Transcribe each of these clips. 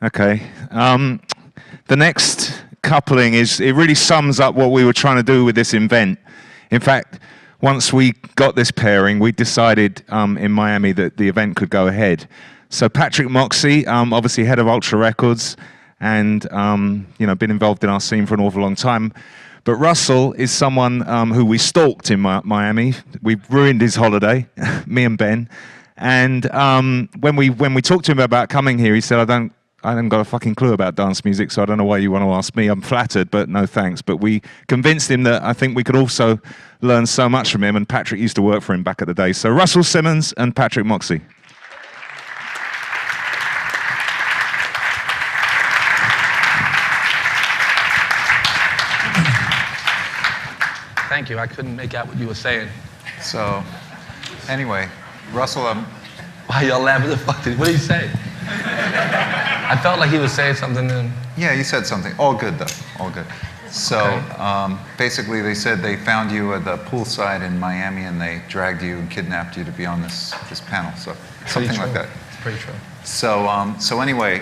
Okay. The next coupling it really sums up what we were trying to do with this event. In fact, once we got this pairing, we decided in Miami that the event could go ahead. So Patrick Moxey, obviously head of Ultra Records, and been involved in our scene for an awful long time. But Russell is someone who we stalked in Miami. We ruined his holiday, me and Ben. And when we talked to him about coming here, he said, I haven't got a fucking clue about dance music, so I don't know why you want to ask me. I'm flattered, but no thanks. But we convinced him that I think we could also learn so much from him, and Patrick used to work for him back at the day. So Russell Simmons and Patrick Moxey. Thank you. I couldn't make out what you were saying. So, anyway, Russell, why y'all laughing? What did he say? I felt like he was saying something. Yeah, he said something. All good, though. All good. So, okay. Basically, they said they found you at the poolside in Miami, and they dragged you and kidnapped you to be on this panel. So, something like that. It's pretty true. So anyway,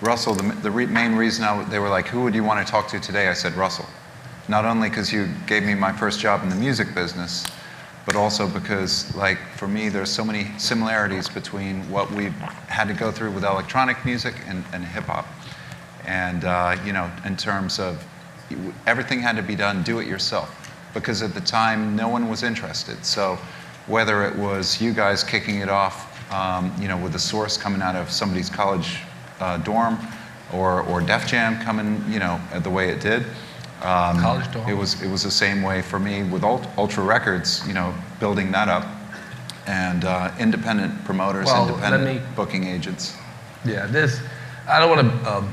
Russell, the main reason they were like, who would you want to talk to today? I said, Russell. Not only because you gave me my first job in the music business, but also because, like, for me, there's so many similarities between what we've had to go through with electronic music and hip-hop. And, in terms of everything had to be done, do it yourself. Because at the time, no one was interested. So whether it was you guys kicking it off, with the source coming out of somebody's college dorm, or Def Jam coming, the way it did, college dorm. It was the same way for me with Ultra Records, building that up, and independent promoters, independent booking agents. Yeah, I don't want to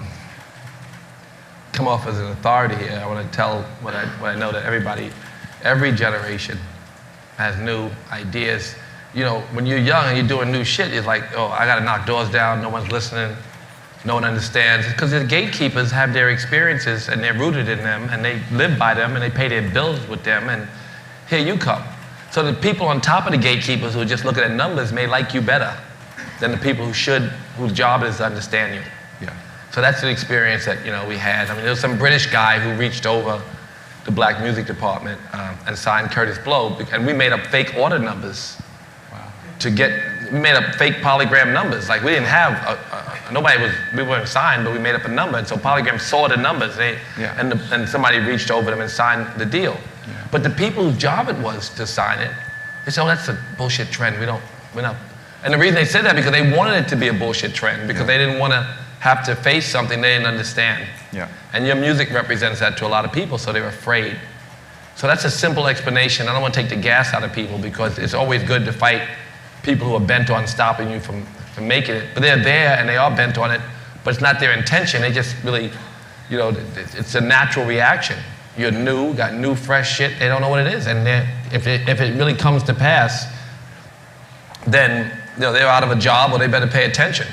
come off as an authority here. I want to tell what I know, that every generation has new ideas. When you're young and you're doing new shit, it's like, oh, I got to knock doors down. No one's listening. No one understands. Because the gatekeepers have their experiences and they're rooted in them and they live by them and they pay their bills with them, and here you come. So the people on top of the gatekeepers who are just looking at numbers may like you better than the people whose job is to understand you. Yeah. So that's an experience that we had. I mean, there was some British guy who reached over the black music department and signed Curtis Blow, and we made up fake order numbers. Wow. We made up fake polygram numbers. Like, we didn't have we weren't signed, but we made up a number, and so Polygram saw the numbers, and somebody reached over them and signed the deal. Yeah. But the people whose job it was to sign it, they said, oh, that's a bullshit trend. We're not. And the reason they said that, because they wanted it to be a bullshit trend, because they didn't want to have to face something they didn't understand. Yeah. And your music represents that to a lot of people, so they're afraid. So that's a simple explanation. I don't want to take the gas out of people, because it's always good to fight people who are bent on stopping you from making it. But they're there and they are bent on it, but it's not their intention. They just really, it's a natural reaction. You're new, got new, fresh shit. They don't know what it is. And if it really comes to pass, then they're out of a job, or they better pay attention.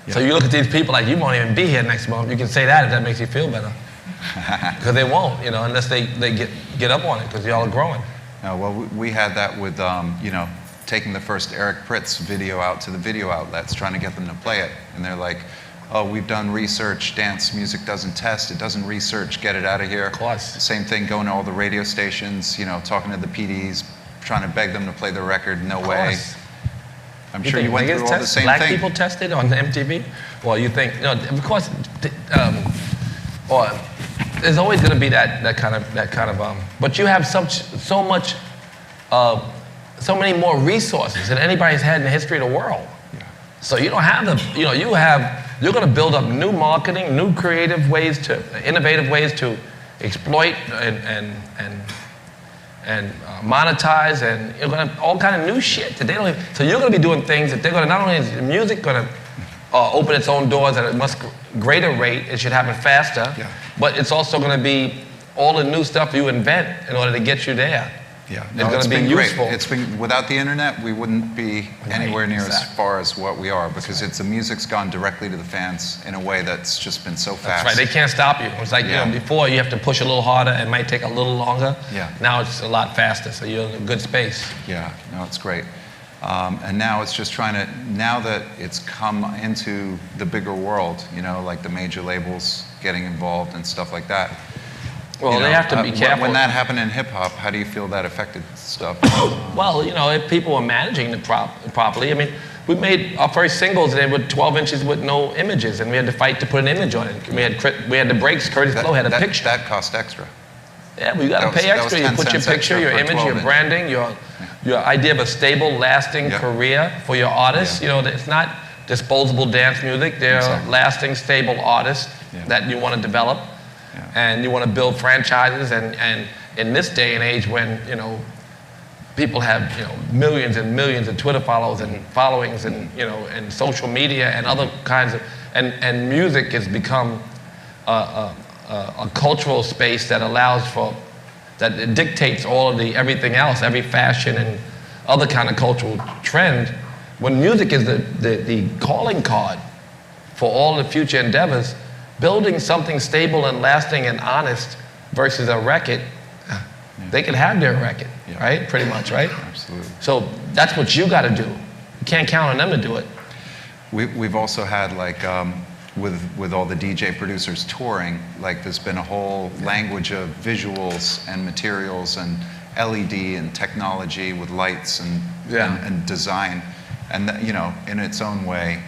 Yeah. So you look at these people like, you won't even be here next month. You can say that if that makes you feel better. Because they won't, unless they get up on it, because y'all are growing. No, well, we had that with, taking the first Eric Pritz video out to the video outlets, trying to get them to play it. And they're like, oh, we've done research, dance music doesn't test, it doesn't research, get it out of here. Of course. Same thing, going to all the radio stations, talking to the PDs, trying to beg them to play the record, no way. I'm sure you went through all the same thing. Black people tested on MTV? Well, you think, of course, or there's always going to be that kind of, but you have so many more resources than anybody's had in the history of the world. Yeah. So you don't have you're going to build up new marketing, new creative ways innovative ways to exploit and monetize, and you're going to all kind of new shit that they don't even, so you're going to be doing things that they're going to, not only is the music going to open its own doors at a much greater rate, it should happen faster, but it's also going to be all the new stuff you invent in order to get you there. Yeah, it's going to be useful. It's been, without the internet, we wouldn't be anywhere near as far as what we are, because the music's gone directly to the fans in a way that's just been so fast. That's right. They can't stop you. It's like before you have to push a little harder. It might take a little longer. Yeah. Now it's a lot faster, so you're in a good space. Yeah. No, it's great. And now it's just now that it's come into the bigger world, you know, like the major labels getting involved and stuff like that. Well, they have to be careful. When that happened in hip hop, how do you feel that affected stuff? Well, you know, if people were managing it properly, I mean, we made our first singles, and they were 12 inches with no images, and we had to fight to put an image on it. We had the breaks. Curtis Blow had a picture. That cost extra. Yeah, but you got to pay extra. You put your picture, your image, your branding, your idea of a stable, lasting career for your artists. You know, it's not disposable dance music. They're lasting, stable artists that you want to develop, and you want to build franchises. And in this day and age, when you know people have millions and millions of Twitter followers and followings, and and social media and other kinds of, and music has become a cultural space that allows for, that it dictates all of everything else, every fashion and other kind of cultural trend. When music is the calling card for all the future endeavors, building something stable and lasting and honest versus a record, they can have their record, right? Pretty much, right? Absolutely. So that's what you got to do. You can't count on them to do it. We've also had, like, with all the DJ producers touring, like, there's been a whole language of visuals and materials and LED and technology with lights and design. And in its own way,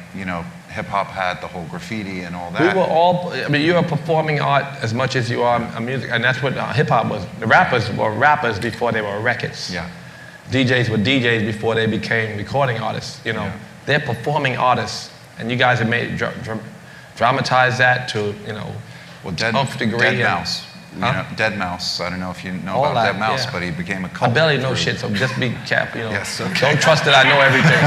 hip hop had the whole graffiti and all that. We were all, I mean, you're a performing art as much as you are a music, and that's what hip hop was. The rappers were rappers before they were records. Yeah. DJs were DJs before they became recording artists. They're performing artists, and you guys have made dramatize that to well, degree. Dead Mouse. Dead Mouse. I don't know if you know all about that, Dead Mouse, but he became a cult. I barely know shit, so just be careful. Yes, okay. Don't trust that I know everything.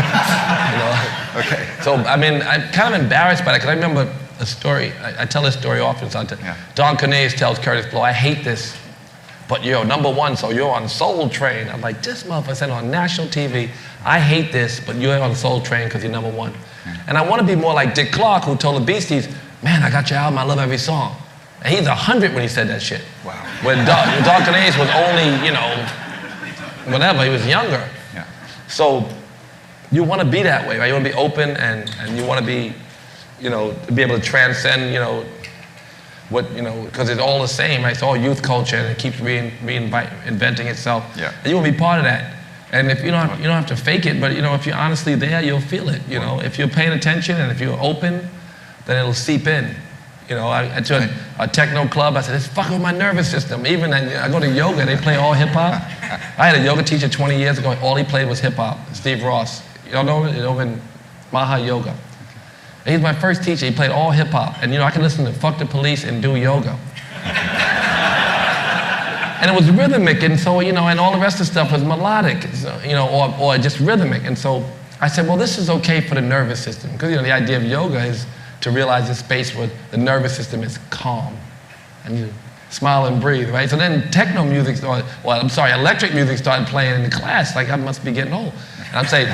Okay. So I mean, I'm kind of embarrassed by that, because I remember a story. I tell this story often. So Don Cornelius tells Curtis Blow, "I hate this, but you're number one, so you're on Soul Train." I'm like, this motherfucker said on national TV, "I hate this, but you're on Soul Train because you're number one." And I want to be more like Dick Clark, who told the Beasties, "Man, I got your album, I love every song." And he's 100 when he said that shit. Wow. When Don Cornelius was only, whatever, he was younger. Yeah. So you want to be that way, right? You want to be open, and you want to be, to be able to transcend, because it's all the same, right? It's all youth culture, and it keeps reinventing itself. Yeah. And you want to be part of that. And if you don't have to fake it, but if you're honestly there, you'll feel it. If you're paying attention and if you're open, then it'll seep in. I to a techno club, I said, it's fucking with my nervous system. Even I go to yoga, they play all hip hop. I had a yoga teacher 20 years ago, all he played was hip hop, Steve Ross. Y'all know him? Over in Maha Yoga. And he's my first teacher, he played all hip hop. And I can listen to Fuck the Police and do yoga. And it was rhythmic, and so, and all the rest of the stuff was melodic, or just rhythmic. And so I said, well, this is okay for the nervous system. Because, the idea of yoga is to realize a space where the nervous system is calm. And you smile and breathe, right? So then techno music electric music started playing in the class. Like, I must be getting old. And I'm saying,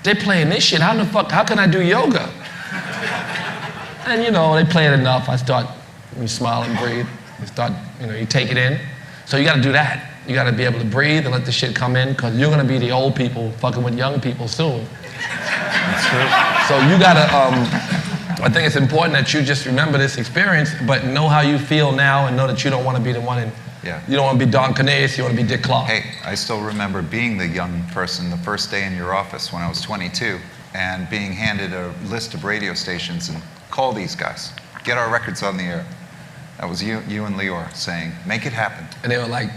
they're playing this shit, how can I do yoga? And, they play it enough. You smile and breathe. You start, you take it in. So you got to do that. You got to be able to breathe and let the shit come in, because you're going to be the old people fucking with young people soon. That's true. So you got to, I think it's important that you just remember this experience, but know how you feel now, and know that you don't want to be the one you don't want to be Don Cornelius, you want to be Dick Clark. Hey, I still remember being the young person the first day in your office when I was 22, and being handed a list of radio stations and call these guys, get our records on the air. That was you and Lior saying, make it happen. And they were like,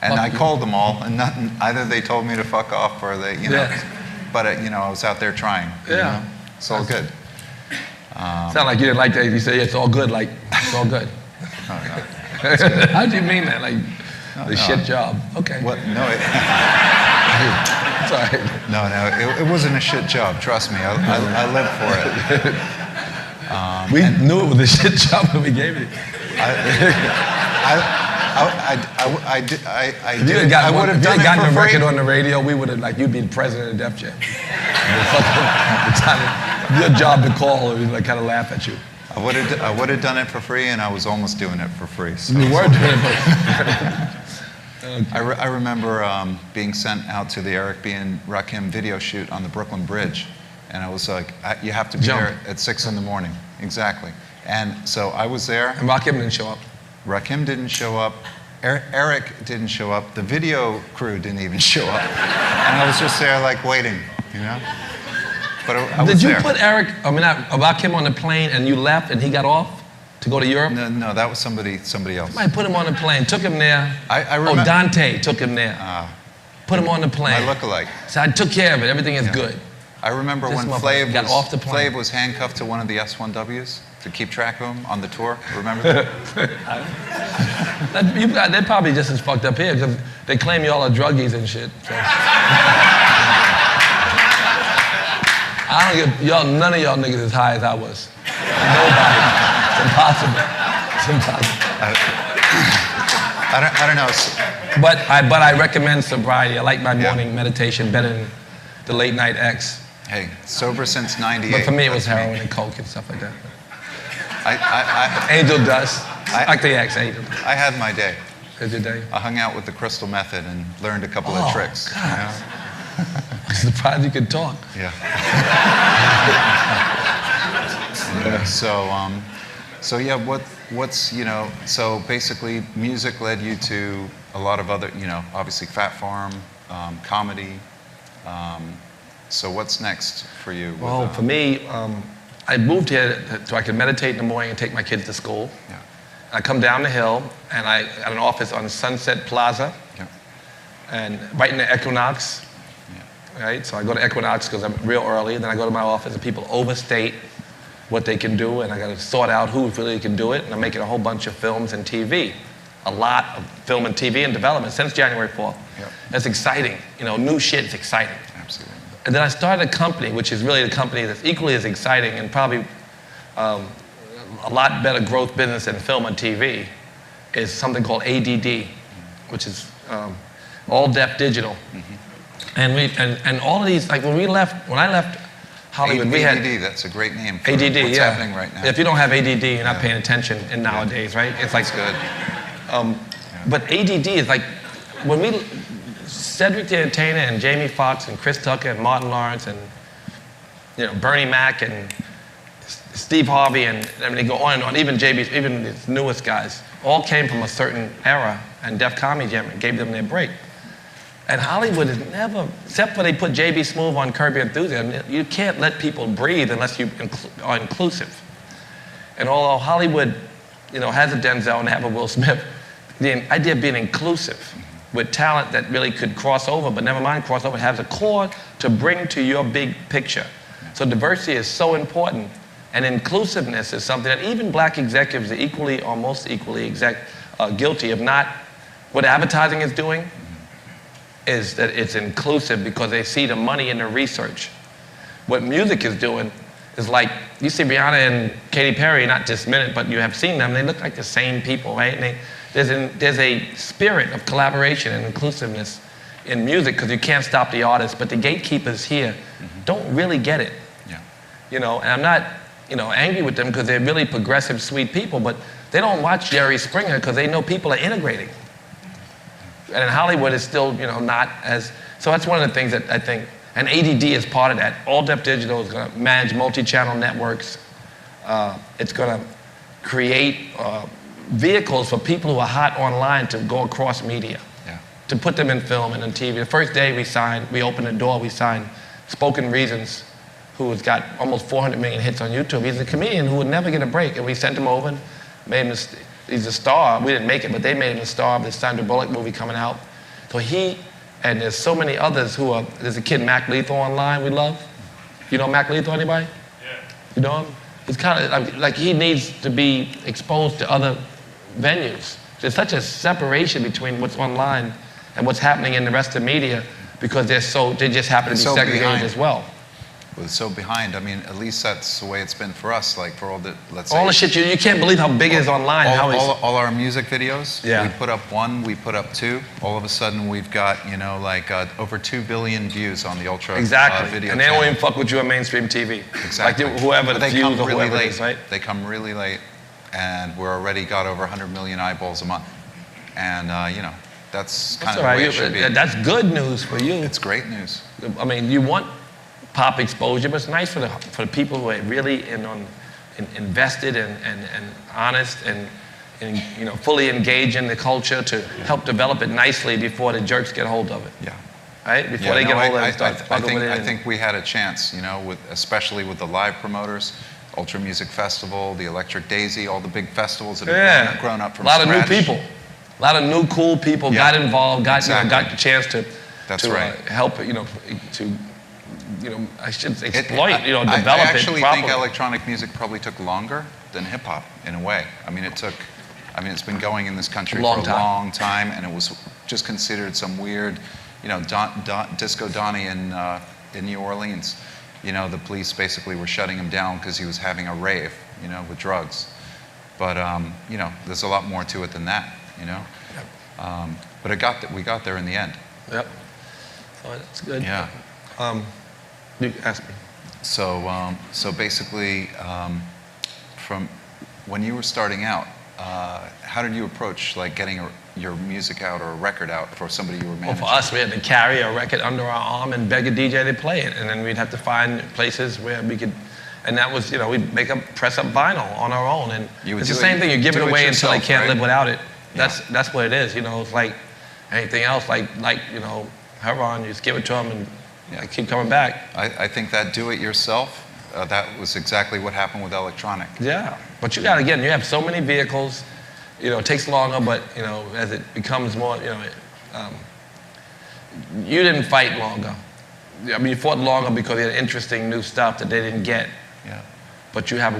and I called them all, and either they told me to fuck off, or they, but I was out there trying. It's all good. Sound like you didn't like that. You say, it's all good, like, it's all good. No. How do you mean that? Like, shit job. Okay. What? No. Sorry. No, it wasn't a shit job. Trust me, I lived for it. We knew it was a shit job when we gave it. If you had gotten a record on the radio, we would have, you'd be the president of Def Jam. Your job to call, we'd kind of laugh at you. I would have done it for free, and I was almost doing it for free. So. You were doing it for free. Okay. I remember being sent out to the Eric B. and Rakim video shoot on the Brooklyn Bridge. And I was like, you have to be there at 6 in the morning. Exactly. And so I was there. And Rakim didn't show up. Rakim didn't show up. Eric didn't show up. The video crew didn't even show up. And I was just there like waiting, you know? But I was Did you there. put Rakim on the plane and you left and he got off to go to Europe? No, that was somebody else. I put him on the plane, took him there. I remember. Dante took him there. Put him on the plane. My lookalike. So I took care of it. Everything is good. I remember This when motherfucker got off the plane. Flav was handcuffed to one of the S1Ws to keep track of him on the tour. Remember that? They're probably just as fucked up here because they claim y'all are druggies and shit. So. I don't get y'all. None of y'all niggas as high as I was. Nobody. It's impossible. I don't know. But I recommend sobriety. I like my morning meditation better than the late night X. Hey, sober since '98. But for me, it was heroin and coke and stuff like that. I Angel dust. Like the X, Angel. I had my day. Had your day? I hung out with the Crystal Method and learned a couple of tricks. God. You know? I'm surprised you could talk. Yeah. So yeah, what's you know? So basically, music led you to a lot of other, you know, obviously Fat Farm, comedy. So what's next for you? Well, for me, I moved here so I could meditate in the morning and take my kids to school. Yeah. I come down the hill, and I got an office on Sunset Plaza, and right in the Equinox. Yeah. Right, so I go to Equinox because I'm real early. Then I go to my office, and people overstate what they can do, and I got to sort out who really can do it. And I'm making a whole bunch of films and TV, a lot of film and TV in development since January 4th. Yeah. That's exciting. You know, new shit is exciting. Absolutely. And then I started a company, which is really the company that's equally as exciting and probably a lot better growth business than film and TV, is something called ADD, which is all deaf digital. And all of these, like when I left Hollywood, we had ADD. That's a great name for ADD. what's happening right now. If you don't have ADD, you're not paying attention in nowadays, right? It's like good. But ADD is like when Cedric the Entertainer and Jamie Foxx and Chris Tucker and Martin Lawrence and Bernie Mac and Steve Harvey and they go on and on. Even these newest guys all came from a certain era, and Def Comedy Jam gave them their break. And Hollywood has never, except for they put J.B. Smoove on Curb Your Enthusiasm, you can't let people breathe unless you are inclusive. And although Hollywood, has a Denzel and have a Will Smith, the idea of being inclusive with talent that really could cross over, but never mind cross over, has a core to bring to your big picture. So diversity is so important, and inclusiveness is something that even black executives are equally or most equally guilty of not. What advertising is doing is that it's inclusive because they see the money in the research. What music is doing is like, you see Rihanna and Katy Perry, not just minute, but you have seen them, they look like the same people, right? And there's a spirit of collaboration and inclusiveness in music because you can't stop the artist, but the gatekeepers here don't really get it. And I'm not angry with them because they're really progressive, sweet people, but they don't watch Jerry Springer because they know people are integrating. And in Hollywood, it's still, not as, so that's one of the things that I think, and ADD is part of that. All Def Digital is going to manage multi-channel networks. It's going to create vehicles for people who are hot online to go across media, to put them in film and in TV. The first day we opened the door, we signed Spoken Reasons, who has got almost 400 million hits on YouTube. He's a comedian who would never get a break, and we sent him over and made him he's a star. We didn't make it, but they made him a star of this Sandra Bullock movie coming out. So and there's so many others there's a kid, Mac Lethal, online we love. You know Mac Lethal, anybody? Yeah. You know him? It's kind of like he needs to be exposed to other venues. There's such a separation between what's online and what's happening in the rest of the media because they just happen to be so segregated behind. as well. We're so behind. I mean, at least that's the way it's been for us. Like for all the, let's say, all the shit you can't believe how big it is online. All our music videos. Yeah. We put up one, we put up two. All of a sudden, we've got over 2 billion views on the Ultra video. And they don't channel. even fuck with you on mainstream TV. Exactly. Like whoever the they views come or really whoever late. it is, right? They come really late, and we're already got over 100 million eyeballs a month. And That's kind That's of all the way right. it should be. That's good news for you. It's great news. I mean, you want pop exposure, but it's nice for the people who are really invested and honest and you know, fully engaged in the culture to help develop it nicely before the jerks get hold of it. Yeah. Right? Before they get hold of it and start fucking with it. I think we had a chance, you know, especially with the live promoters, Ultra Music Festival, the Electric Daisy, all the big festivals that have grown up from scratch. A lot of new people. A lot of new cool people got involved, got the chance to help, you know, I should exploit, develop it properly. I actually think electronic music probably took longer than hip hop in a way. I mean, it's been going in this country for a long time, and it was just considered some weird, you know, Disco Donnie in New Orleans. You know, the police basically were shutting him down because he was having a rave, you know, with drugs. But you know, there's a lot more to it than that, you know. Yep. But we got there in the end. Yep. So that's good. Yeah. You ask me. So basically, from when you were starting out, how did you approach like getting your music out or a record out for somebody you were managing? Well, for us, we had to carry a record under our arm and beg a DJ to play it, and then we'd have to find places where we could. And that was, you know, we'd press up vinyl on our own, and it's the same thing. You give it away until they can't live without it. That's what it is. You know, it's like anything else, like you know, heroin. You just give it to them and keep coming back. I think that do-it-yourself. That was exactly what happened with electronic. Yeah, but you got to you have so many vehicles. You know, it takes longer, but you know, as it becomes more, you know, you didn't fight longer. I mean, you fought longer because you had interesting new stuff that they didn't get. Yeah. But you have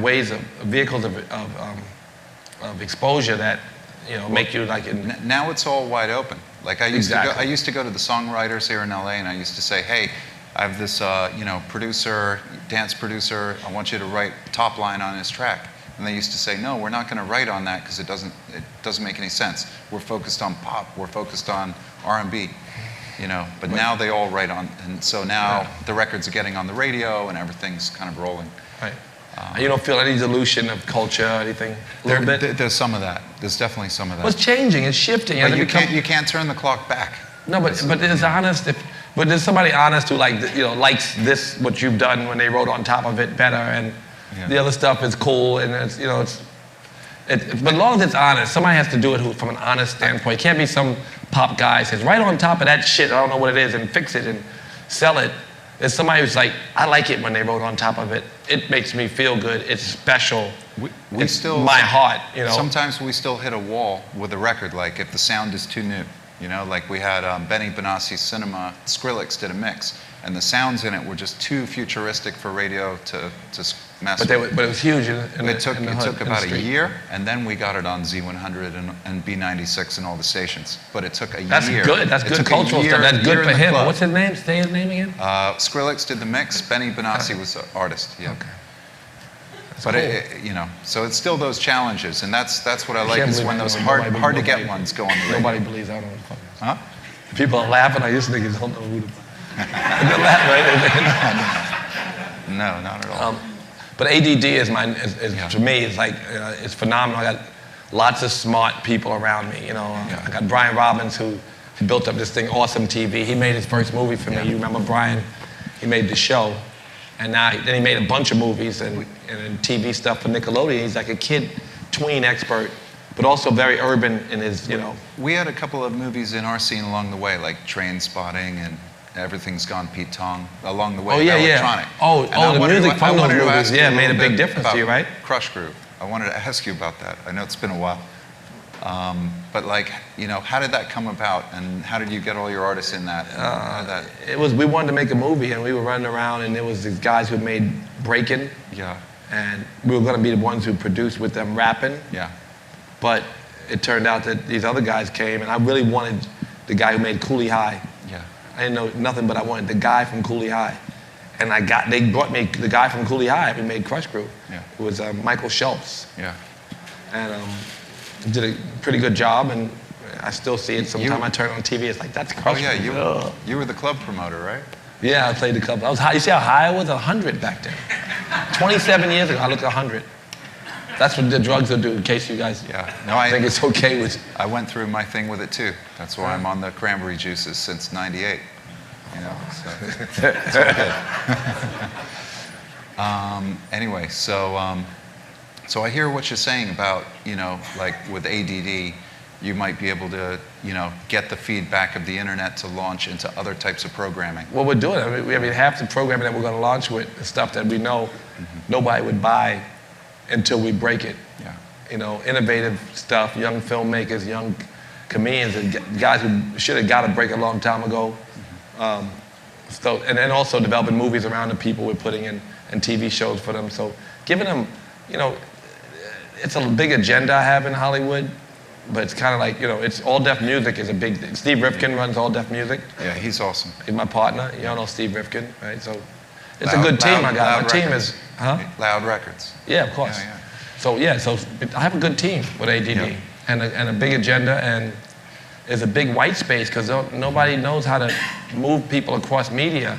vehicles of exposure that, you know, make you like. Now it's all wide open. Like I used to go to the songwriters here in LA, and I used to say, hey, I have this, you know, dance producer. I want you to write top line on his track. And they used to say, no, we're not going to write on that because it doesn't make any sense. We're focused on pop. We're focused on R&B, you know. But now they all write on, and so now the records are getting on the radio and everything's kind of rolling. Right. You don't feel any dilution of culture or anything? A little bit? There's some of that. There's definitely some of that. Well, it's changing. It's shifting. But you can't turn the clock back. No, but there's honest. But there's somebody honest who likes this what you've done when they wrote on top of it better, and the other stuff is cool, and it's but as long as it's honest, somebody has to do it from an honest standpoint. It can't be some pop guy says right on top of that shit. I don't know what it is, and fix it and sell it. There's somebody who's like, I like it when they wrote on top of it. It makes me feel good. It's special. It's still my heart. You know. Sometimes we still hit a wall with a record, like if the sound is too new. You know, like we had Benny Benassi's Cinema, Skrillex did a mix, and the sounds in it were just too futuristic for radio to mess with. But it was huge. It took about a year, and then we got it on Z100 and B96 and all the stations. But it took a year. That's good. That's good cultural stuff. That's good for him. What's his name? Say his name again. Skrillex did the mix. Benny Benassi was the artist. Yeah. Okay. But cool. you know, so it's still those challenges, and that's what I like is when those hard to get ones go on the radio. Nobody believes I don't know what the fuck. Huh? People are laughing like this niggas don't know who the fuck. They're laughing, right? No, not at all. But ADD is to me, it's like it's phenomenal. I got lots of smart people around me. You know, I got Brian Robbins who built up this thing, Awesome TV. He made his first movie for me. You remember Brian? He made The Show. And then he made a bunch of movies and TV stuff for Nickelodeon. He's like a kid tween expert, but also very urban in his, you know. We had a couple of movies in our scene along the way, like Train Spotting and Everything's Gone Pete Tong, along the way. Oh, yeah, electronic. The music from those movies, made a big difference to you, right? Crush Groove. I wanted to ask you about that. I know it's been a while. But like, you know, how did that come about, and how did you get all your artists in that? We wanted to make a movie, and we were running around, and there was these guys who made Breakin'. Yeah. And we were going to be the ones who produced with them rapping. Yeah. But it turned out that these other guys came, and I really wanted the guy who made Cooley High. Yeah. I didn't know nothing, but I wanted the guy from Cooley High. And they brought me the guy from Cooley High who made Crush Groove. Yeah. It was Michael Schultz. Yeah. And did a pretty good job, and I still see it. Sometimes I turn on TV, it's like, that's Crush Groove. Oh yeah, you were the club promoter, right? Yeah, I played the club. I was high. You see how high I was? 100 back then. 27 years ago, I looked 100. That's what the drugs will do, in case you guys think it's okay with. I went through my thing with it too. That's why I'm on the cranberry juices since '98. You know, so it's all good. Anyway, so I hear what you're saying about, you know, like with ADD, you might be able to, you know, get the feedback of the internet to launch into other types of programming. Well, we're doing it. I mean, half the programming that we're going to launch with is stuff that we know nobody would buy until we break it. Yeah. You know, innovative stuff, young filmmakers, young comedians, and guys who should have got a break a long time ago. So, and then also developing movies around the people we're putting in and TV shows for them. So giving them, you know, it's a big agenda I have in Hollywood, but it's kind of like, you know, it's All Deaf Music is a big thing. Steve Rifkin runs All Deaf Music. Yeah, he's awesome. He's my partner. You all know Steve Rifkin, right? So it's a good team I got. My team is, Loud Records. Yeah, of course. So I have a good team with ADD and a big agenda, and there's a big white space because nobody knows how to move people across media.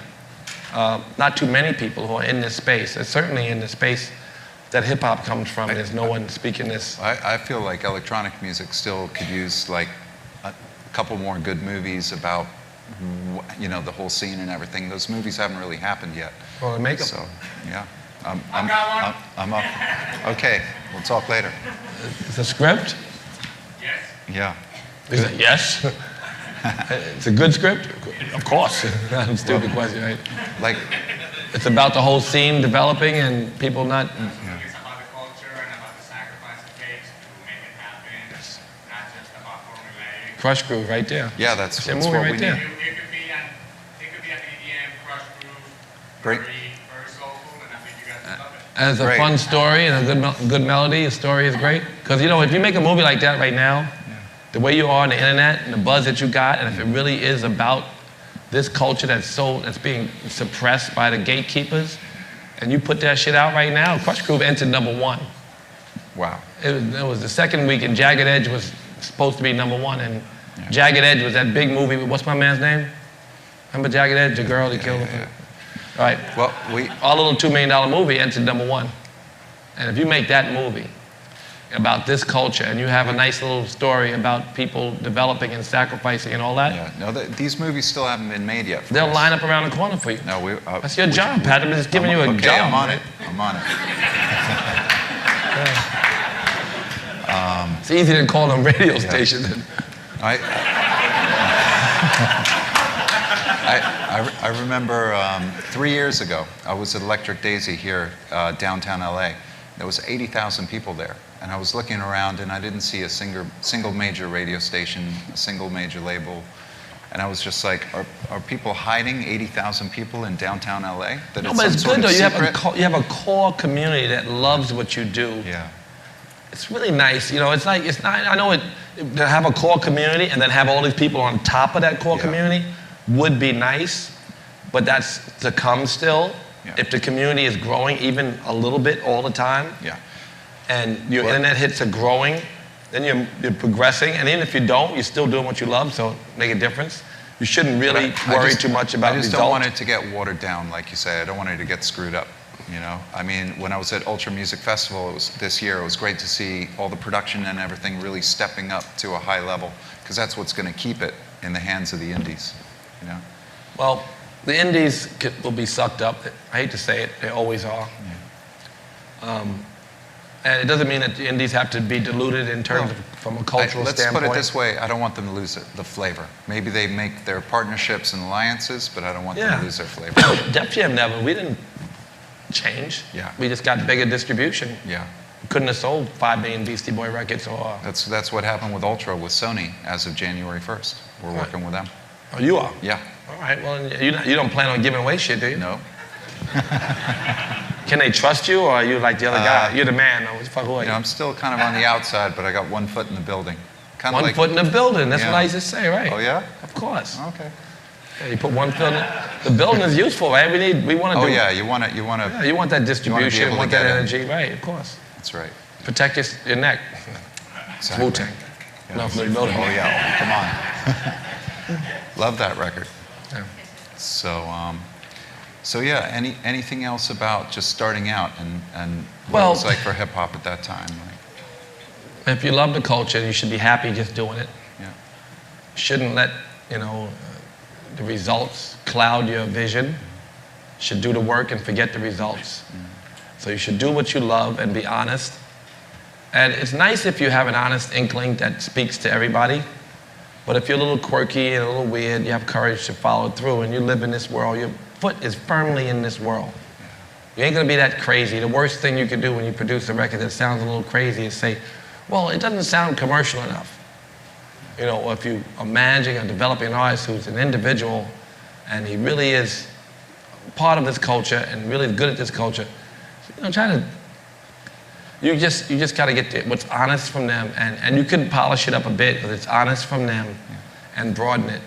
Not too many people who are in this space. It's certainly in the space that hip hop comes from. There's no one speaking this. I feel like electronic music still could use like a couple more good movies about, you know, the whole scene and everything. Those movies haven't really happened yet. Well, make them. So, yeah. I'm up. Okay, we'll talk later. It's a script? Yes. Yeah. Is it yes? It's a good script? Of course. That's a stupid question, right? Like, it's about the whole scene developing and people not. It's about the culture and about the sacrifice it takes to make it happen. It's not just about formulaic. Crush Groove right there. yeah, that's It's a movie what right we there. need. It could be an EDM crush groove, Great. very soulful, and I think you guys will love it. And it's a Great. fun story and a good melody. The story is great. Because, you know, if you make a movie like that right now, the way you are on the internet and the buzz that you got, and if it really is about this culture that's being suppressed by the gatekeepers, and you put that shit out right now, Crush Groove entered #1. Wow. It was the second week, and Jagged Edge was supposed to be #1, and Jagged Edge was that big movie with, what's my man's name? Remember Jagged Edge, the girl that killed him? All right. Well, Our little $2 million movie entered #1. And if you make that movie about this culture, and you have a nice little story about people developing and sacrificing and all that, these movies still haven't been made yet. they'll line up around the corner for you. No, That's your job, Patrick. I'm just giving you a job. I'm on it. I'm on it. It's easy to call them radio stations. I remember 3 years ago, I was at Electric Daisy here, downtown LA. There was 80,000 people there. And I was looking around and I didn't see a single major radio station, a single major label. And I was just like, are people hiding 80,000 people in downtown LA? No, but it's good though. You have a core community that loves what you do. Yeah. It's really nice. You know, it's not, I know to have a core community and then have all these people on top of that core community would be nice, but that's to come still. Yeah. If the community is growing even a little bit all the time, and your internet hits are growing, then you're progressing, and even if you don't, you're still doing what you love, so make a difference. You shouldn't really worry too much about results. I just don't want it to get watered down, like you say. I don't want it to get screwed up, you know? I mean, when I was at Ultra Music Festival this year, it was great to see all the production and everything really stepping up to a high level, because that's what's going to keep it in the hands of the indies, you know? Well, the indies will be sucked up. I hate to say it, they always are. And it doesn't mean that the indies have to be diluted in terms of, from a cultural let's standpoint. put it this way, I don't want them to lose the flavor. Maybe they make their partnerships and alliances, but I don't want them to lose their flavor. Def Jam never, we didn't change. Yeah. We just got bigger distribution. Yeah. We couldn't have sold 5 million Beastie Boy records or... That's what happened with Ultra with Sony as of January 1st. We're working with them. Oh, you are? Yeah. All right, well, you don't plan on giving away shit, do you? No. Can they trust you, or are you like the other guy? You're the man. Who are you? I'm still kind of on the outside, but I got 1 foot in the building. Kind of one like, foot in the building. That's what I used to say, right? Oh, yeah? Of course. Okay. Yeah, you put 1 foot in the building is useful, right? We want to do. Oh, yeah, you want to. Yeah, you want that distribution, you want that energy, right? Of course. That's right. Protect your neck. Exactly. Wu-Tang. Yeah. No, for the building. Oh, yeah. Come on. Love that record. Yeah. So, So yeah, anything else about just starting out and what Well, it was like for hip hop at that time? Like, if you love the culture, you should be happy just doing it. yeah. Shouldn't let, you know, the results cloud your vision. Should do the work and forget the results. So you should do what you love and be honest. And it's nice if you have an honest inkling that speaks to everybody. But if you're a little quirky and a little weird, you have courage to follow through, and you live in this world, your foot is firmly in this world. You ain't gonna be that crazy. The worst thing you can do when you produce a record that sounds a little crazy is say, well, it doesn't sound commercial enough. You know, if you are managing or developing an artist who's an individual and he really is part of this culture and really good at this culture, you know, you just got to get what's honest from them, and you can polish it up a bit, but it's honest from them and broaden it.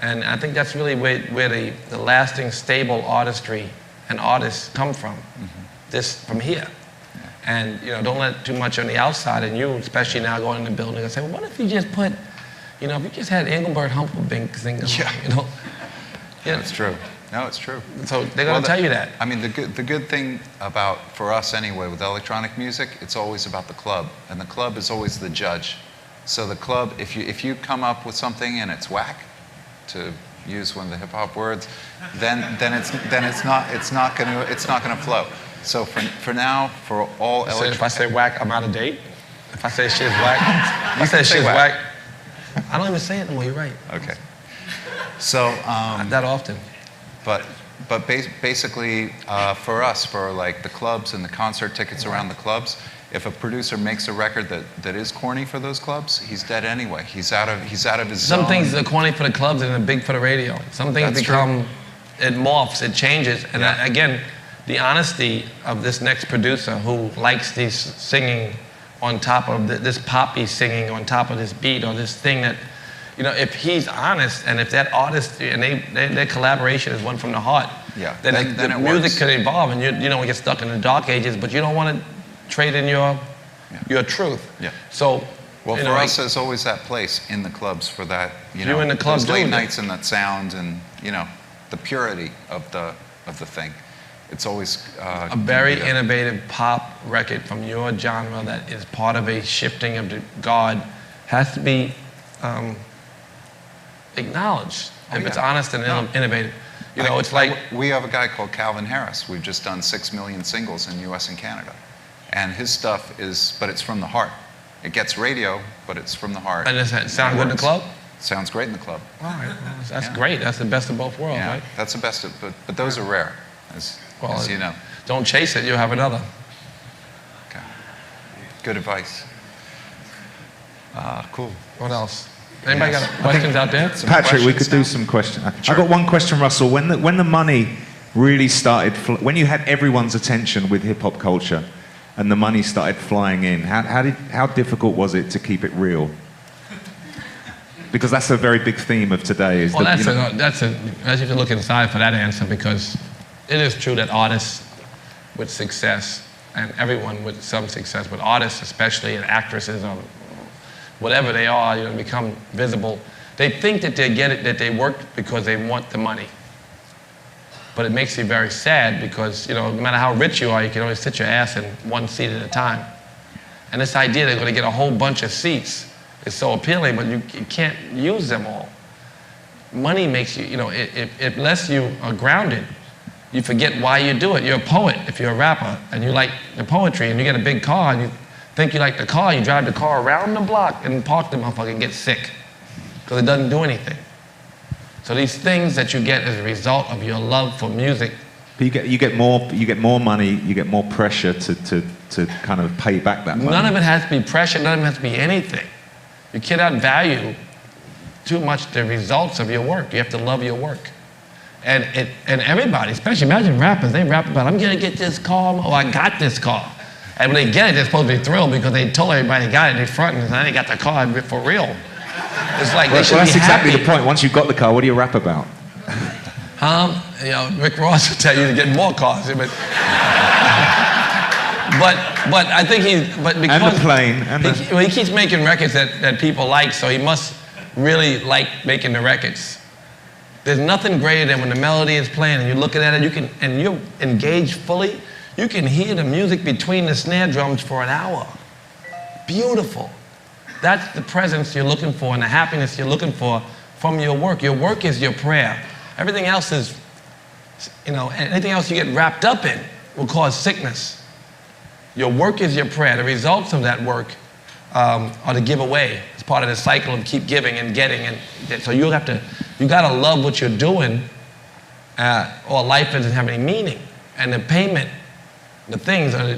And I think that's really where the lasting, stable artistry and artists come from, from here. And you know, don't let too much on the outside, and you, especially now going in the building, and say, well, what if you just put, you know, if you just had Engelbert Humperdinck singing, you know? Yeah. That's true. No, it's true. So they're going to tell you that. I mean, the good thing about, for us anyway, with electronic music, it's always about the club, and the club is always the judge. So the club, if you come up with something and it's whack, to use one of the hip hop words, then it's not gonna flow. So for now, for all So if I say whack, I'm out of date. If I say shit's whack, you say shit's whack. I don't even say it anymore. You're right. Okay. So Not that often. But basically, for us, for like the clubs and the concert tickets around the clubs, if a producer makes a record that is corny for those clubs, he's dead anyway. He's out of his zone. Some things are corny for the clubs and they're big for the radio. Some things become, it morphs, it changes. And again, the honesty of this next producer who likes these singing on top of this poppy singing on top of this beat or this thing that, you know, if he's honest and if that artist and their collaboration is one from the heart, then the music could evolve, and you don't get stuck in the dark ages, but you don't want to trade in your truth. Yeah. So, well, for us, there's always that place in the clubs for that. You know, in the clubs, those late nights and that sound and the purity of the thing. It's always a very innovative pop record from your genre that is part of a shifting of the guard has to be acknowledged if it's honest and innovative. You know, it's like we have a guy called Calvin Harris. We've just done 6 million singles in U.S. and Canada, and his stuff but it's from the heart. It gets radio, but it's from the heart. And does it sound good in the club? Sounds great in the club. All right, well, that's great. That's the best of both worlds, right? That's the best of, but those are rare, as you know. Don't chase it, you'll have another. Okay. Good advice. Cool. What else? Anybody got questions out there? Patrick, we could do some questions. Sure. I got one question, Russell. When the money really started, when you had everyone's attention with hip hop culture, and the money started flying in, how difficult was it to keep it real? Because that's a very big theme of today. Well, I have to look inside for that answer, because it is true that artists with success, and everyone with some success, but artists especially, and actresses, or whatever they are, you know, become visible. They think that they get it, that they work because they want the money. But it makes you very sad because, you know, no matter how rich you are, you can only sit your ass in one seat at a time. And this idea they're going to get a whole bunch of seats is so appealing, but you can't use them all. Money makes you, you know, unless you are grounded, you forget why you do it. You're a poet if you're a rapper, and you like the poetry, and you get a big car, and you think you like the car, you drive the car around the block and park the motherfucker and get sick because it doesn't do anything. So these things that you get as a result of your love for music. But you get more money, you get more pressure to kind of pay back that money. None of it has to be pressure, none of it has to be anything. You cannot value too much the results of your work. You have to love your work. And everybody, especially imagine rappers, they rap about, I'm gonna get this car, or I got this car. And when they get it, they're supposed to be thrilled because they told everybody they got it in front and they got the car for real. It's like they should that's be exactly happy. the point. Once you've got the car, what do you rap about? You know, Rick Ross will tell you to get more cars. But I think because And the plane. he keeps making records that people like, so he must really like making the records. There's nothing greater than when the melody is playing and you're looking at it, and you're engaged fully, you can hear the music between the snare drums for an hour. Beautiful. That's the presence you're looking for and the happiness you're looking for from your work. Your work is your prayer. Everything else is, anything else you get wrapped up in will cause sickness. Your work is your prayer. The results of that work are to give away. It's part of the cycle of keep giving and getting. And so you gotta love what you're doing, or life doesn't have any meaning. And the payment, the things are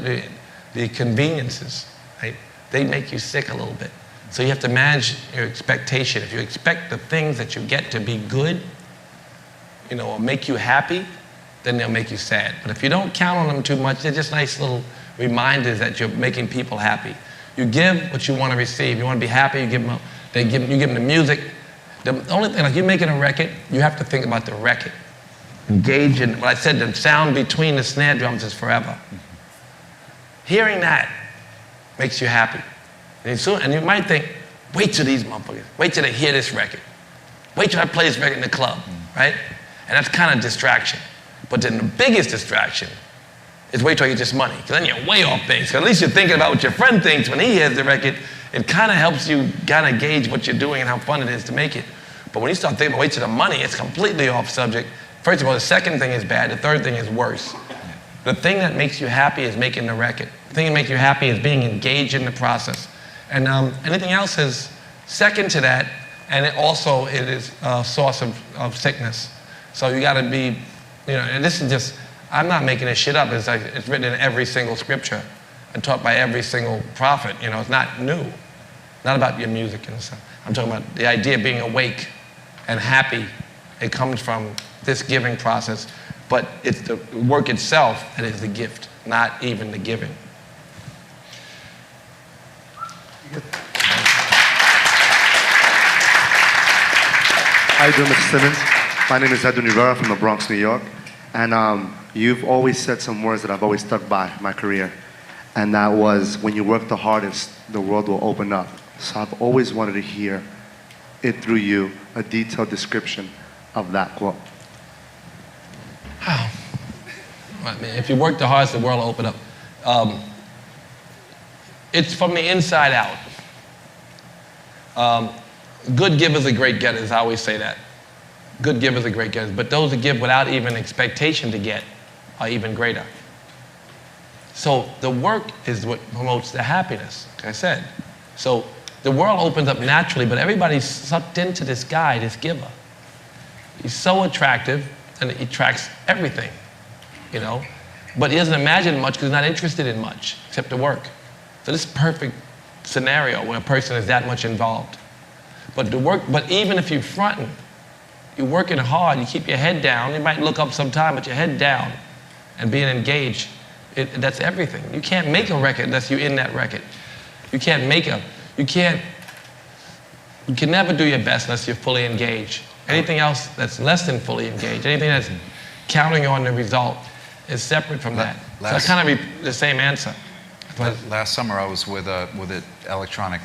the conveniences, right? They make you sick a little bit. So you have to manage your expectation. If you expect the things that you get to be good, or make you happy, then they'll make you sad. But if you don't count on them too much, they're just nice little reminders that you're making people happy. You give what you want to receive. You want to be happy, you give them the music. The only thing, like you're making a record, you have to think about the record. Engage in what I said, the sound between the snare drums is forever. Hearing that makes you happy. And you might think, wait till these motherfuckers, wait till they hear this record. Wait till I play this record in the club, right? And that's kind of distraction. But then the biggest distraction is wait till I get this money, because then you're way off base. Because at least you're thinking about what your friend thinks when he hears the record. It kind of helps you kind of gauge what you're doing and how fun it is to make it. But when you start thinking about wait till the money, it's completely off subject. First of all, the second thing is bad. The third thing is worse. The thing that makes you happy is making the record. The thing that makes you happy is being engaged in the process. And anything else is second to that, and it is a source of sickness. So you got to be, and this is just, I'm not making this shit up. It's written in every single scripture and taught by every single prophet. It's not new. Not about your music and stuff. I'm talking about the idea of being awake and happy. It comes from this giving process, but it's the work itself that is the gift, not even the giving. How you doing, Mr. Simmons? My name is Edwin Rivera from the Bronx, New York. And you've always said some words that I've always stuck by in my career. And that was, when you work the hardest, the world will open up. So I've always wanted to hear it through you, a detailed description of that quote. Wow. If you work the hardest, the world will open up. It's from the inside out. Good givers are great getters, I always say that. Good givers are great getters, but those who give without even expectation to get are even greater. So the work is what promotes the happiness, like I said. So the world opens up naturally, but everybody's sucked into this guy, this giver. He's so attractive, and he attracts everything, But he doesn't imagine much because he's not interested in much, except the work. So this is a perfect scenario where a person is that much involved. But even if you're fronting, you're working hard, you keep your head down, you might look up sometime, but your head down and being engaged, that's everything. You can't make a record unless you're in that record. You can never do your best unless you're fully engaged. Anything else that's less than fully engaged, anything that's counting on the result is separate from that. So it's kind of the same answer. Last summer I was with an electronic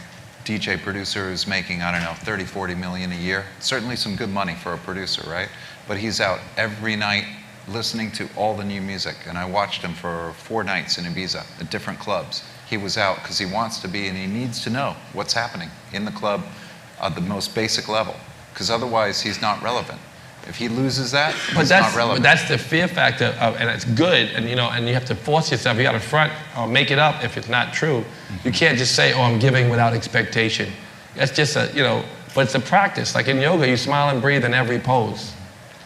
DJ producer who's making, 30, 40 million a year. Certainly some good money for a producer, right? But he's out every night listening to all the new music. And I watched him for 4 nights in Ibiza at different clubs. He was out because he wants to be and he needs to know what's happening in the club at the most basic level. Because otherwise he's not relevant. If he loses that, he's not relevant. But that's the fear factor, and it's good, and you have to force yourself. You got to front or make it up if it's not true. You can't just say, "Oh, I'm giving without expectation." That's just but it's a practice. Like in yoga, you smile and breathe in every pose.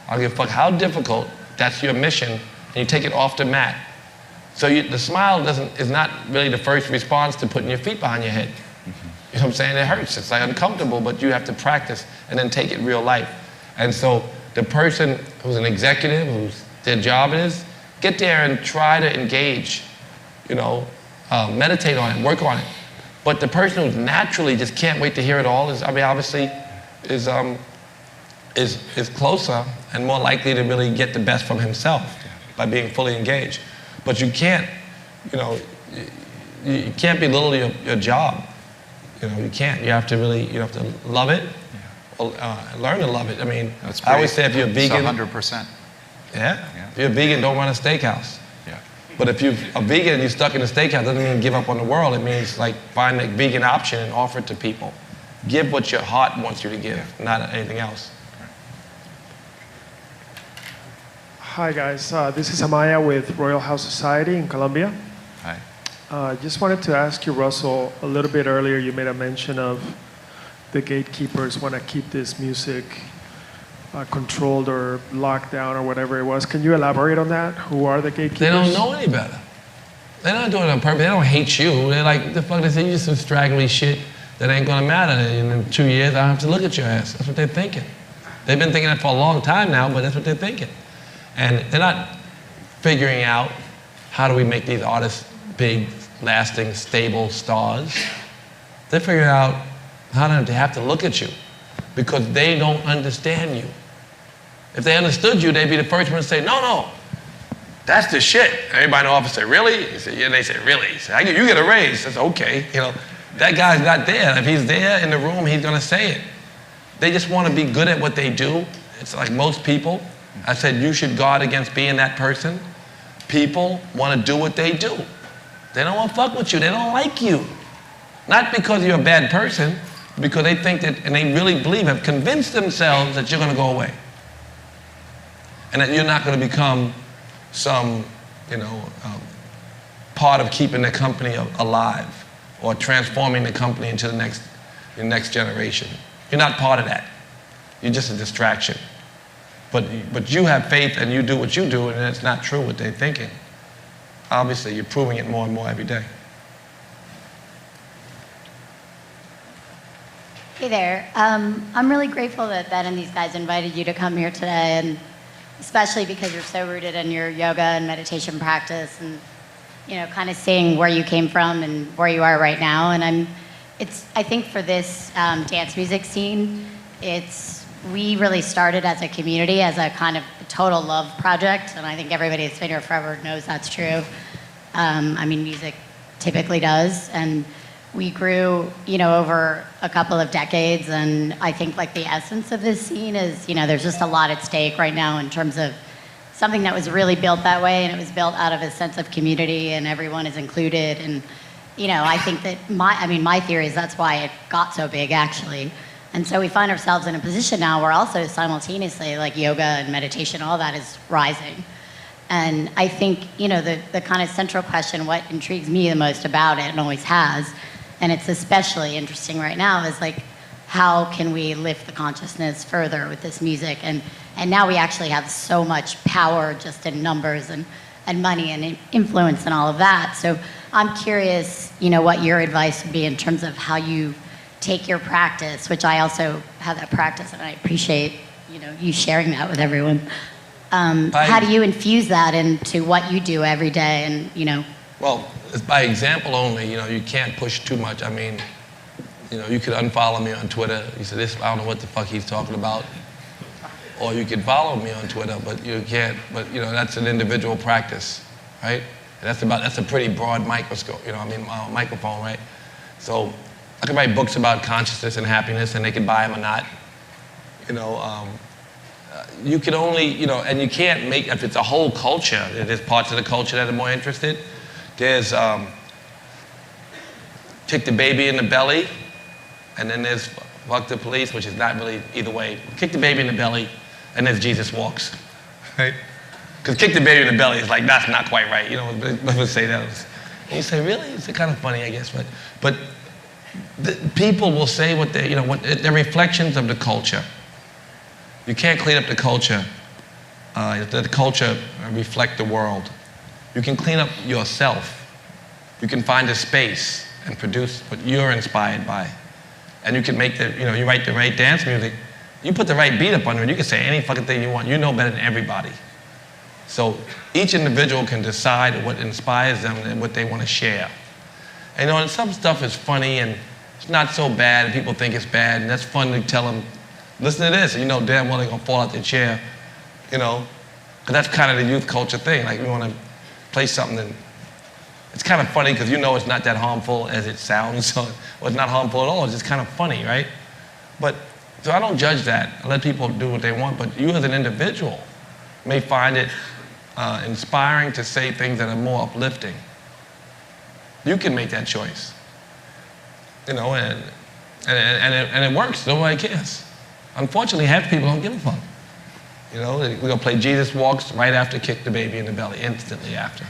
I don't give a fuck how difficult. That's your mission, and you take it off the mat. So the smile is not really the first response to putting your feet behind your head. You know what I'm saying? It hurts. It's like uncomfortable, but you have to practice and then take it real life. And so the person who's an executive, whose their job is, get there and try to engage, meditate on it, work on it. But the person who naturally just can't wait to hear it all obviously is closer and more likely to really get the best from himself by being fully engaged. But you can't, you can't belittle your job. You can't. You have to love it, learn to love it. I mean, That's I always say if you're a vegan, 100%. yeah. If you're a vegan, don't run a steakhouse. Yeah. But if you're a vegan and you're stuck in a steakhouse, doesn't mean give up on the world. It means like find a vegan option and offer it to people. Give what your heart wants you to give, not anything else. Hi guys, this is Amaya with Royal House Society in Colombia. Hi. Just wanted to ask you, Russell, a little bit earlier you made a mention of the gatekeepers want to keep this music controlled or locked down or whatever it was. Can you elaborate on that? Who are the gatekeepers? They don't know any better. They're not doing it on purpose. They don't hate you. They're like, the fuck, they say, you some straggly shit that ain't gonna matter. And in 2 years, I have to look at your ass. That's what they're thinking. They've been thinking that for a long time now, but that's what they're thinking. And they're not figuring out how do we make these artists big, lasting, stable stars. They're figuring out how to have to look at you because they don't understand you. If they understood you, they'd be the first one to say, no, no, that's the shit. Everybody in the office say, really? He said, yeah, they say, really? He said, you get a raise. I said, okay. You know, that guy's not there. If he's there in the room, he's gonna say it. They just wanna be good at what they do. It's like most people. I said, you should guard against being that person. People wanna do what they do. They don't wanna fuck with you. They don't like you. Not because you're a bad person, because they think that, and they really believe, have convinced themselves that you're gonna go away. And that you're not gonna become some, part of keeping the company alive or transforming the company into the next generation. You're not part of that. You're just a distraction. But you have faith and you do what you do, and it's not true what they're thinking. Obviously, you're proving it more and more every day. Hey there. I'm really grateful that Ben and these guys invited you to come here today, and especially because you're so rooted in your yoga and meditation practice, and kind of seeing where you came from and where you are right now. And I think for this dance music scene, we really started as a community, as a kind of total love project, and I think everybody that's been here forever knows that's true. Music typically does, and we grew, over a couple of decades, and I think like the essence of this scene is, there's just a lot at stake right now in terms of something that was really built that way, and it was built out of a sense of community, and everyone is included, and I think that my theory is that's why it got so big, actually. And so we find ourselves in a position now where also simultaneously, like yoga and meditation, all that is rising. And I think, the kind of central question, what intrigues me the most about it, and always has, and it's especially interesting right now, is like, how can we lift the consciousness further with this music? And now we actually have so much power just in numbers and money and influence and all of that. So I'm curious, what your advice would be in terms of how you take your practice, which I also have that practice, and I appreciate, you sharing that with everyone. How do you infuse that into what you do every day? And Well, it's by example only. You can't push too much. You could unfollow me on Twitter. You say, I don't know what the fuck he's talking about. Or you can follow me on Twitter, but you can't. But that's an individual practice, right? And that's a pretty broad microscope. Microphone, right? So I can write books about consciousness and happiness, and they can buy them or not. You can only, and you can't make, if it's a whole culture, there's parts of the culture that are more interested. There's kick the baby in the belly, and then there's fuck the police, which is not really either way. Kick the baby in the belly, and there's Jesus walks, right? Because kick the baby in the belly is like, that's not quite right. Let's say that. And you say, really? It's kind of funny, I guess, but people will say what they're reflections of the culture. You can't clean up the culture. The culture reflect the world. You can clean up yourself. You can find a space and produce what you're inspired by. And you can make you write the right dance music. You put the right beat up under it, you can say any fucking thing you want. You know better than everybody. So each individual can decide what inspires them and what they want to share. And some stuff is funny and it's not so bad, and people think it's bad, and that's fun to tell them, listen to this, and damn well they're gonna fall out their chair, because that's kind of the youth culture thing. Like, we want to play something, and it's kind of funny because it's not that harmful as it sounds, or it's not harmful at all, it's just kind of funny, right? But So I don't judge that. I let people do what they want, but you as an individual may find it inspiring to say things that are more uplifting. You can make that choice. You know, and it works. Nobody cares. Unfortunately, half the people don't give a fuck. You know, we're going to play Jesus Walks right after Kick the Baby in the Belly, instantly after.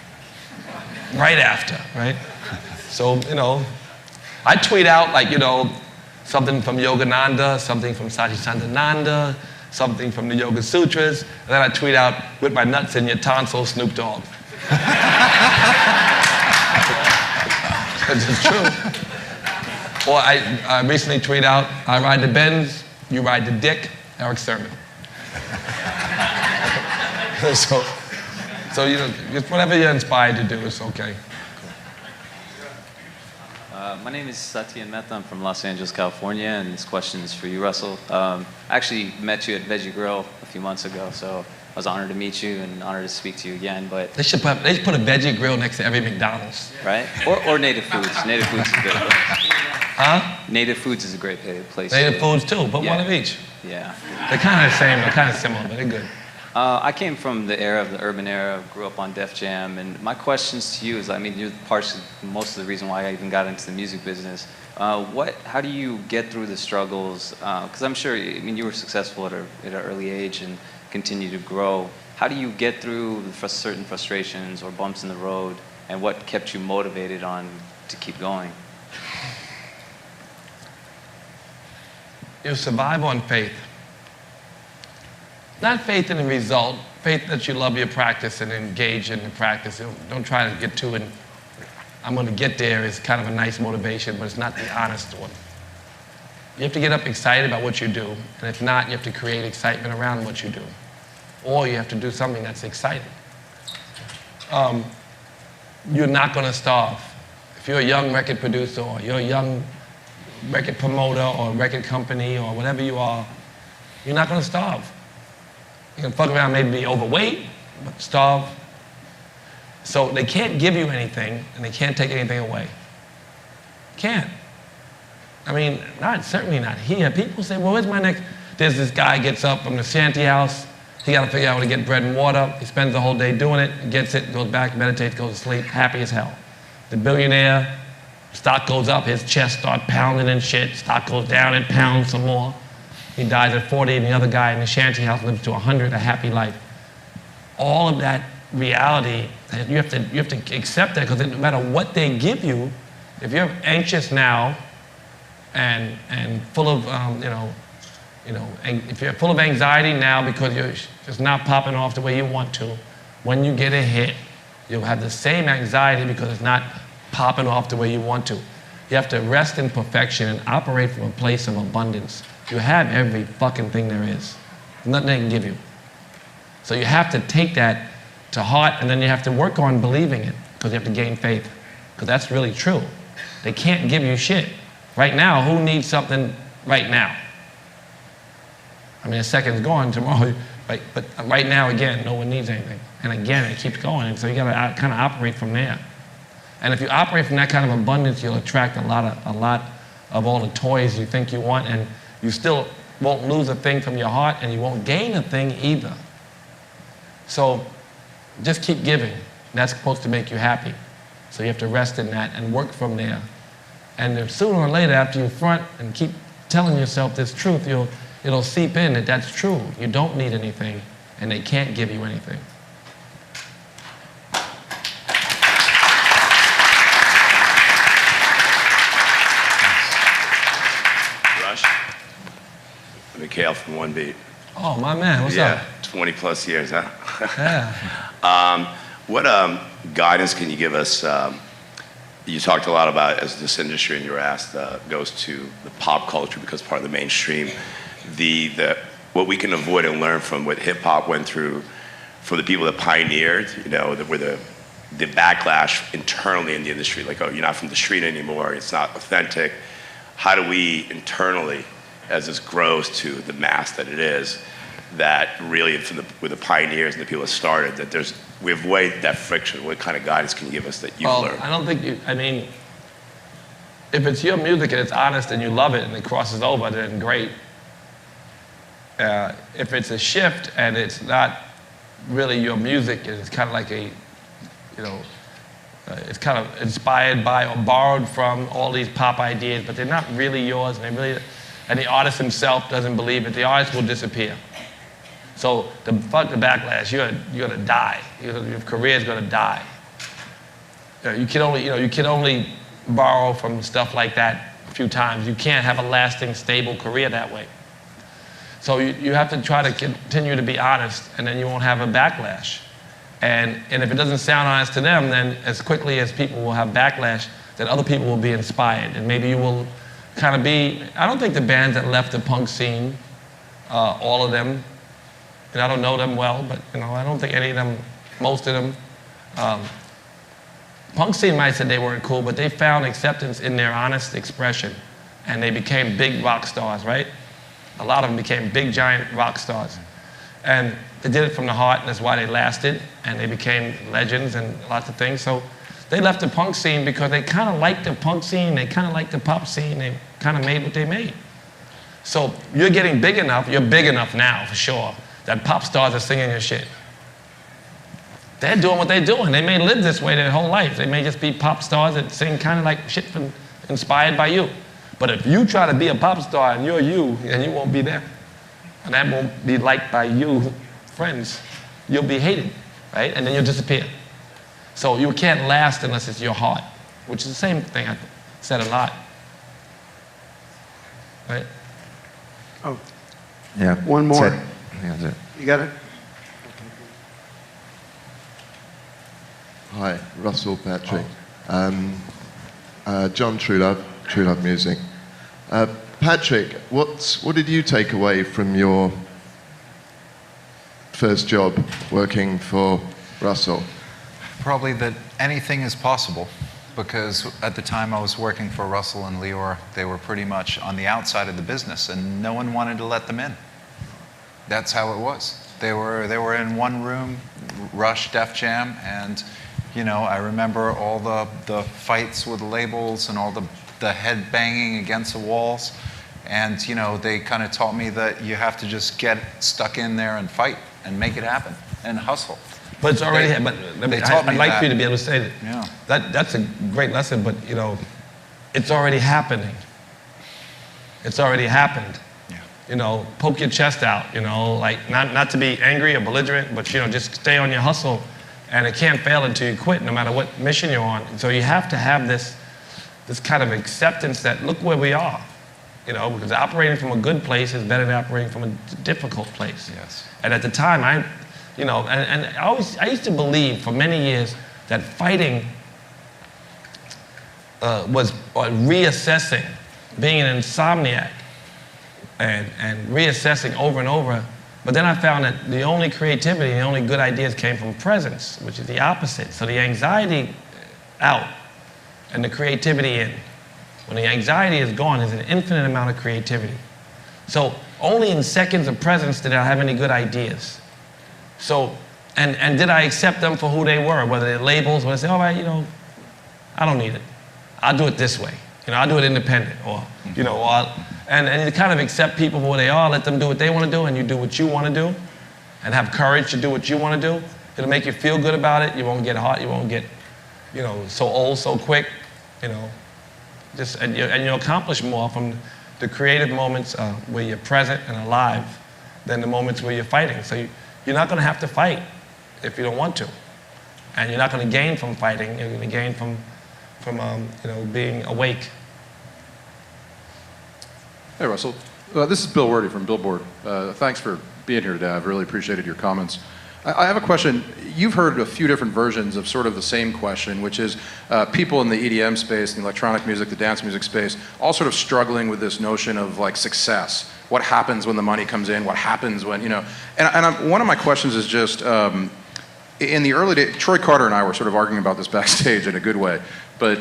Right after, right? So, you know, I tweet out, like, you know, something from Yogananda, something from Satchidananda, something from the Yoga Sutras, and then I tweet out, with my nuts in your tonsil, Snoop Dogg. Because it's true. Or I recently tweet out, I ride the Benz, you ride the dick, Eric Sermon. So you know, just whatever you're inspired to do, it's okay. My name is Satyan Mehta. I'm from Los Angeles, California, and this question is for you, Russell. I actually met you at Veggie Grill a few months ago, so I was honored to meet you and honored to speak to you again. But They should put a Veggie Grill next to every McDonald's. right? Or Native Foods. Native Foods is a great place. Huh? Native Foods is a great place. Native Foods too, but Yeah. one of each. Yeah. They're kind of the same, they're kind of similar, but they're good. I came from the era of the urban era, grew up on Def Jam, and my questions to you is, I mean, you're most of the reason why I even got into the music business. How do you get through the struggles? Because I'm sure, I mean, you were successful at an early age and continue to grow. How do you get through certain frustrations or bumps in the road, and what kept you motivated to keep going? You survive on faith. Not faith in the result, faith that you love your practice and engage in the practice. Don't try to get to it. I'm going to get there is kind of a nice motivation, but it's not the honest one. You have to get up excited about what you do, and if not, you have to create excitement around what you do. Or you have to do something that's exciting. You're not going to starve. If you're a young record producer, or you're a young record promoter, or a record company, or whatever you are, you're not going to starve. You can fuck around, maybe be overweight, but starve. So they can't give you anything, and they can't take anything away. Can't. I mean, certainly not here. People say, well, where's my next? There's this guy gets up from the shanty house. He got to figure out how to get bread and water. He spends the whole day doing it, gets it, goes back, meditates, goes to sleep, happy as hell. The billionaire, stock goes up, his chest starts pounding and shit. Stock goes down and pounds some more. He dies at 40, and the other guy in the shanty house lives to 100, a happy life. All of that reality, you have to accept that, because no matter what they give you, if you're anxious now and full of if you're full of anxiety now because you're just not popping off the way you want to, when you get a hit, you'll have the same anxiety because it's not popping off the way you want to. You have to rest in perfection and operate from a place of abundance. You have every fucking thing there is. Nothing they can give you. So you have to take that to heart, and then you have to work on believing it, because you have to gain faith, because that's really true. They can't give you shit. Right now, who needs something right now? I mean, a second's gone, tomorrow, right? But right now, again, no one needs anything. And again, it keeps going, and so you gotta kind of operate from there. And if you operate from that kind of abundance, you'll attract a lot of all the toys you think you want, and you still won't lose a thing from your heart, and you won't gain a thing either. So just keep giving. That's supposed to make you happy. So you have to rest in that and work from there. And then sooner or later, after you front and keep telling yourself this truth, it'll seep in that that's true. You don't need anything, and they can't give you anything. Mikhail from One Beat. Oh, my man, what's up? 20 plus years, huh? Yeah. What guidance can you give us? You talked a lot about, as this industry, and you were asked, goes to the pop culture because part of the mainstream. What we can avoid and learn from what hip hop went through for the people that pioneered, where the backlash internally in the industry, like, oh, you're not from the street anymore, it's not authentic. How do we internally, as this grows to the mass that it is, that really with the pioneers and the people that started, that we avoid that friction? What kind of guidance can you give us that you've learned? I don't think if it's your music and it's honest and you love it and it crosses over, then great. if it's a shift and it's not really your music, it's kind of like a, it's kind of inspired by or borrowed from all these pop ideas, but they're not really yours, and the artist himself doesn't believe it, the artist will disappear. So fuck the backlash, you're gonna die. Your career's gonna die. You can only borrow from stuff like that a few times. You can't have a lasting, stable career that way. So you have to try to continue to be honest, and then you won't have a backlash. And if it doesn't sound honest to them, then as quickly as people will have backlash, then other people will be inspired. And maybe you will kind of be, I don't think the bands that left the punk scene, all of them, and I don't know them well, but I don't think any of them, most of them, punk scene might have said they weren't cool, but they found acceptance in their honest expression. And they became big rock stars, right? A lot of them became big, giant rock stars. And they did it from the heart, and that's why they lasted, and they became legends and lots of things. So they left the punk scene because they kind of liked the punk scene, they kind of liked the pop scene, they kind of made what they made. So you're getting big enough, you're big enough now, for sure, that pop stars are singing your shit. They're doing what they're doing. They may live this way their whole life. They may just be pop stars that sing kind of like shit inspired by you. But if you try to be a pop star and you're you, then you won't be there. And that won't be liked by you, friends. You'll be hated, right? And then you'll disappear. So you can't last unless it's your heart, which is the same thing I said a lot, right? Oh, Yeah. one more. Yeah, that's it. You got it? Hi, Russell, Patrick. John Truelove Music. Patrick, what did you take away from your first job working for Russell? Probably that anything is possible, because at the time I was working for Russell and Lior, they were pretty much on the outside of the business and no one wanted to let them in. That's how it was. They were in one room, Rush, Def Jam, and I remember all the fights with labels and all the head banging against the walls. And, they kind of taught me that you have to just get stuck in there and fight and make it happen and hustle. But it's already, I'd like for you to be able to say that. Yeah. That's a great lesson, but, it's already happening. It's already happened. Yeah. Poke your chest out, like not to be angry or belligerent, but, just stay on your hustle. And it can't fail until you quit, no matter what mission you're on. And so you have to have this kind of acceptance that look where we are, because operating from a good place is better than operating from a difficult place. Yes. And at the time, I used to believe for many years that fighting was reassessing, being an insomniac, and reassessing over and over. But then I found that the only creativity, the only good ideas came from presence, which is the opposite. So the anxiety out and the creativity in. When the anxiety is gone, there's an infinite amount of creativity. So only in seconds of presence did I have any good ideas. So, and did I accept them for who they were, whether they're labels, whether I say, all right, I don't need it. I'll do it this way. I'll do it independent, or, and you kind of accept people for who they are, let them do what they want to do, and you do what you want to do, and have courage to do what you want to do. It'll make you feel good about it. You won't get hot. You won't get, so old so quick. And you'll accomplish more from the creative moments where you're present and alive than the moments where you're fighting. So you're not going to have to fight if you don't want to, and you're not going to gain from fighting. You're going to gain from being awake. Hey, Russell. This is Bill Wordy from Billboard. Thanks for being here today. I've really appreciated your comments. I have a question. You've heard a few different versions of sort of the same question, which is people in the EDM space, the electronic music, the dance music space, all sort of struggling with this notion of like success. What happens when the money comes in? What happens when, And one of my questions is just, in the early days, Troy Carter and I were sort of arguing about this backstage in a good way, but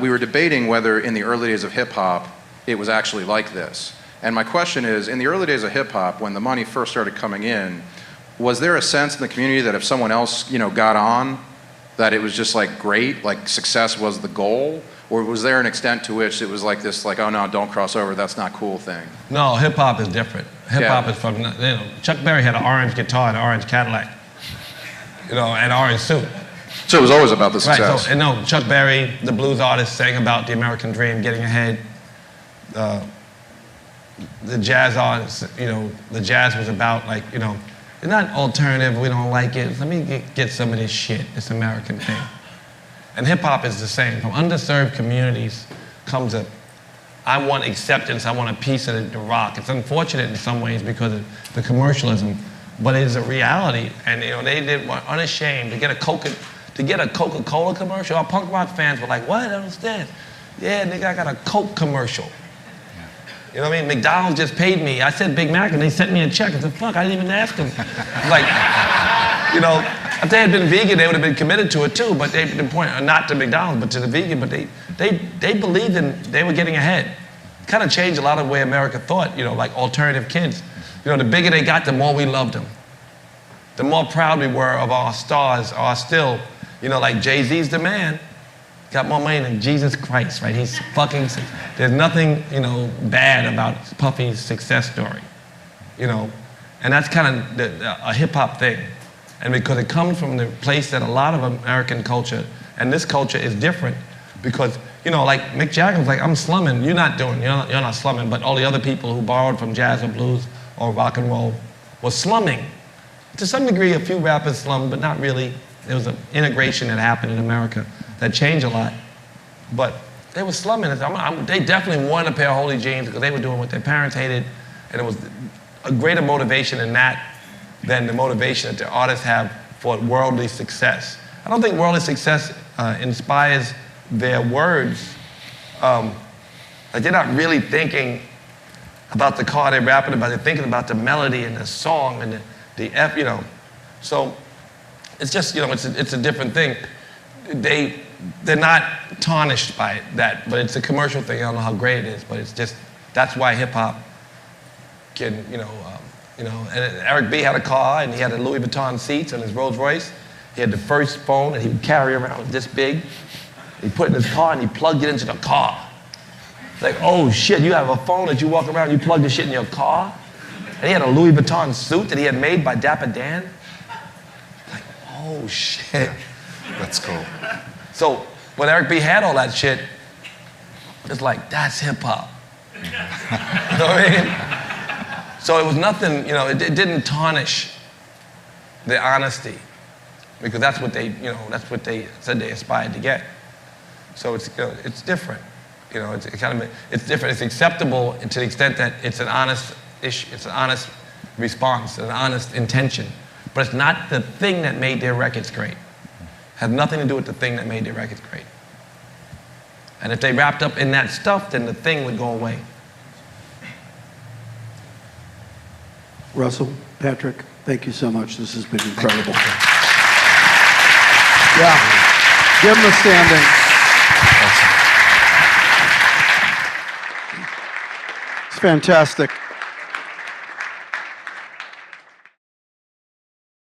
we were debating whether in the early days of hip hop, it was actually like this. And my question is, in the early days of hip hop, when the money first started coming in, was there a sense in the community that if someone else, got on, that it was just like great, like success was the goal? or was there an extent to which it was like this, like, oh no, don't cross over, that's not cool thing? No, hip hop is different. Hip hop is from, Chuck Berry had an orange guitar and an orange Cadillac, and orange suit. So it was always about the success. Right, so, and no, Chuck Berry, the blues artist, sang about the American dream, getting ahead. The jazz artists, the jazz was about like, it's not alternative, we don't like it. Let me get some of this shit, this American thing. And hip hop is the same. From underserved communities comes I want acceptance, I want a piece of the rock. It's unfortunate in some ways because of the commercialism, but it is a reality. And they did unashamed to get a Coca-Cola commercial. Our punk rock fans were like, what? I don't understand. Yeah, nigga, I got a Coke commercial. You know what I mean? McDonald's just paid me. I said Big Mac and they sent me a check. I said, fuck, I didn't even ask them. Like, if they had been vegan, they would have been committed to it too, but not to McDonald's, but to the vegan, but they believed they were getting ahead. It kind of changed a lot of the way America thought, like alternative kids. The bigger they got, the more we loved them. The more proud we were of our stars, still, like Jay-Z's the man. Got more money than Jesus Christ, right? He's fucking, there's nothing, bad about Puffy's success story, and that's kind of a hip hop thing. And because it comes from the place that a lot of American culture, and this culture is different, because, like Mick Jagger was like, I'm slumming, you're not slumming, but all the other people who borrowed from jazz or blues or rock and roll were slumming. To some degree, a few rappers slummed, but not really. There was an integration that happened in America that changed a lot, but they were slumming. They definitely wanted a pair of holy jeans because they were doing what their parents hated, and it was a greater motivation in that than the motivation that the artists have for worldly success. I don't think worldly success inspires their words. Like they're not really thinking about the car they're rapping about. They're thinking about the melody and the song and the F, So it's just, it's a different thing. They're not tarnished by that, but it's a commercial thing. I don't know how great it is, but it's just, that's why hip hop can, and Eric B had a car and he had a Louis Vuitton seats on his Rolls Royce. He had the first phone that he would carry around this big. He put it in his car and he plugged it into the car. Like, oh shit, you have a phone that you walk around, you plug the shit in your car? And he had a Louis Vuitton suit that he had made by Dapper Dan. Like, oh shit. That's cool. So when Eric B had all that shit, it's like, that's hip hop. You know what I mean? So it was nothing, it didn't tarnish the honesty, because that's what they said they aspired to get. So it's different. It's different. It's acceptable to the extent that it's an honest issue, it's an honest response, an honest intention. But it's not the thing that made their records great. It had nothing to do with the thing that made their records great. And if they wrapped up in that stuff, then the thing would go away. Russell, Patrick, thank you so much. This has been incredible. Yeah, give them a standing. It's fantastic.